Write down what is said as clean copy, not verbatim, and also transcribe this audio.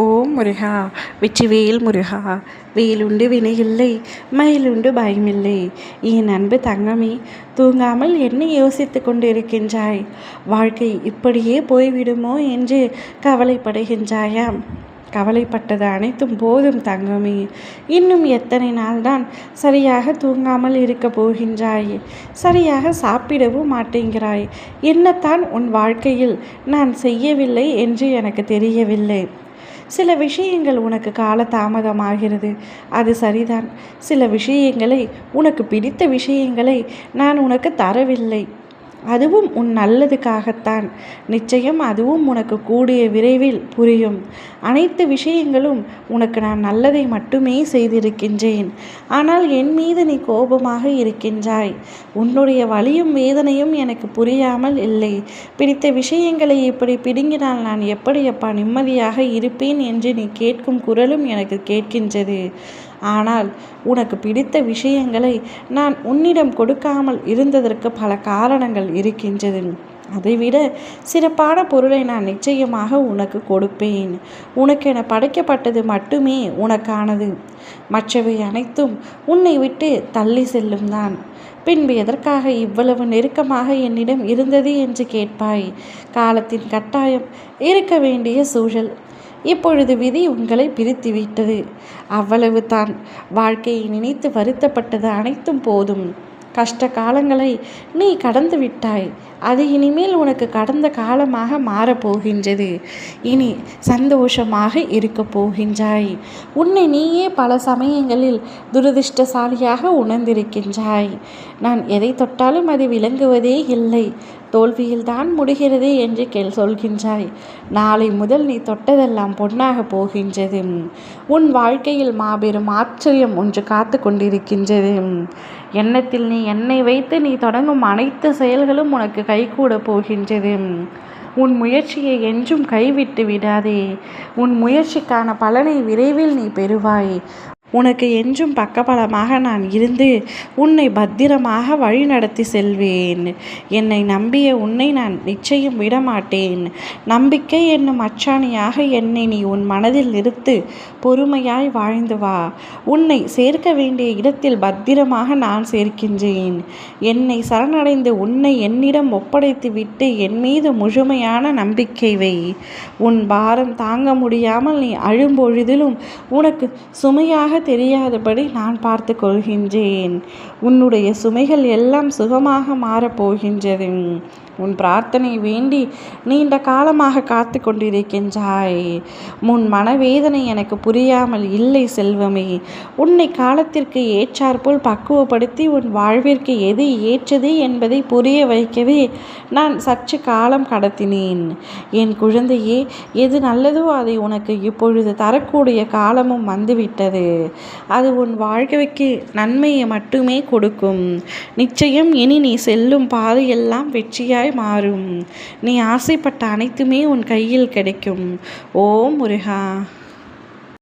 ஓம் முருகா, வெற்றிவேல் முருகா. வேலுண்டு வினையில்லை, மயிலுண்டு பயமில்லை. என் அன்பு தங்கமே, தூங்காமல் என்ன யோசித்து கொண்டிருக்கின்றாய்? வாழ்க்கை இப்படியே போய்விடுமோ என்று கவலைப்படுகின்றாயாம். கவலைப்பட்டது அனைத்தும் போதும் தங்கமே. இன்னும் எத்தனை நாள்தான் சரியாக தூங்காமல் இருக்க போகின்றாய்? சரியாக சாப்பிடவும் மாட்டேங்கிறாய். என்னத்தான் உன் வாழ்க்கையில் நான் செய்யவில்லை என்று எனக்கு தெரியவில்லை. சில விஷயங்கள் உனக்கு கால தாமதமாகிறது, அது சரிதான். சில விஷயங்களை, உனக்கு பிடித்த விஷயங்களை நான் உனக்கு தரவில்லை. அதுவும் உன் நல்லதுக்காகத்தான். நிச்சயம் அதுவும் உனக்கு கூடிய விரைவில் புரியும். அனைத்து விஷயங்களும் உனக்கு நான் நல்லதை மட்டுமே செய்திருக்கின்றேன். ஆனால் என் மீது நீ கோபமாக இருக்கின்றாய். உன்னுடைய வலியும் வேதனையும் எனக்கு புரியாமல் இல்லை. பிடித்த விஷயங்களை இப்படி பிடுங்கினால் நான் எப்படியப்பா நிம்மதியாக இருப்பேன் என்று நீ கேட்கும் குரலும் எனக்கு கேட்கின்றது. ஆனால் உனக்கு பிடித்த விஷயங்களை நான் உன்னிடம் கொடுக்காமல் இருந்ததற்கு பல காரணங்கள் இருக்கின்றது. அதைவிட சிறப்பான பொருளை நான் நிச்சயமாக உனக்கு கொடுப்பேன். உனக்கென படைக்கப்பட்டது மட்டுமே உனக்கானது. மற்றவை அனைத்தும் உன்னை விட்டு தள்ளி செல்லும் தான். பின்பு எதற்காக இவ்வளவு நெருக்கமாக என்னிடம் இருந்தது என்று கேட்பாய். காலத்தின் கட்டாயம், இருக்க வேண்டிய சூழல். இப்பொழுது விதி உங்களை பிரித்துவிட்டது. அவ்வளவு தான். வாழ்க்கையை நினைத்து வருத்தப்பட்டது அனைத்தும் போதும். கஷ்ட காலங்களை நீ கடந்து விட்டாய். அது இனிமேல் உனக்கு கடந்த காலமாக மாறப்போகின்றது. இனி சந்தோஷமாக இருக்க போகின்றாய். உன்னை நீயே பல சமயங்களில் துரதிர்ஷ்டசாலியாக உணர்ந்திருக்கின்றாய். நான் எதை தொட்டாலும் அது விளங்குவதே இல்லை, தோல்வியில்தான் முடிகிறது என்று சொல்கின்றாய். நாளை முதல் நீ தொட்டதெல்லாம் பொன்னாக போகின்றது. உன் வாழ்க்கையில் மாபெரும் ஆச்சரியம் ஒன்று காத்து கொண்டிருக்கின்றது. எண்ணத்தில் நீ என்னை வைத்து நீ தொடங்கும் அனைத்து செயல்களும் உனக்கு கைகூட போகின்றது. உன் முயற்சியை என்றும் கைவிட்டு விடாதே. உன் முயற்சிக்கான பலனை விரைவில் நீ பெறுவாய். உனக்கு என்றும் பக்கபலமாக நான் இருந்து உன்னை பத்திரமாக வழிநடத்தி செல்வேன். என்னை நம்பிய உன்னை நான் நிச்சயம் விடமாட்டேன். நம்பிக்கை என்னும் அச்சாணியாக என்னை நீ உன் மனதில் நிறுத்து. பொறுமையாய் வாழ்ந்து வா. உன்னை சேர்க்க வேண்டிய இடத்தில் பத்திரமாக நான் சேர்க்கின்றேன். என்னை சரணடைந்து உன்னை என்னிடம் ஒப்படைத்து விட்டு என் மீது முழுமையான நம்பிக்கை வை. உன் பாரம் தாங்க முடியாமல் நீ அழும்பொழுதிலும் உனக்கு சுமையாக தெரியாதபடி நான் பார்த்து கொள்கின்றேன். உன்னுடைய சுமைகள் எல்லாம் சுகமாக மாறப்போகின்றது. உன் பிரார்த்தனை வேண்டி நீண்ட காலமாக காத்து கொண்டிருக்கின்றாய். உன் மனவேதனை எனக்கு புரியாமல் இல்லை செல்வமே. உன்னை காலத்திற்கு ஏற்றாற்போல் பக்குவப்படுத்தி உன் வாழ்விற்கு எது ஏற்றது என்பதை புரிய வைக்கவே நான் சற்று காலம் கடத்தினேன். என் குழந்தையே, எது நல்லதோ அதை உனக்கு இப்பொழுது தரக்கூடிய காலமும் வந்துவிட்டது. அது உன் வாழ்க்கைக்கு நன்மையை மட்டுமே கொடுக்கும். நிச்சயம் இனி நீ செல்லும் பாதையெல்லாம் வெற்றியாய் மாறும். நீ ஆசைப்பட்ட அனைத்துமே உன் கையில் கிடைக்கும். ஓம் முருகா.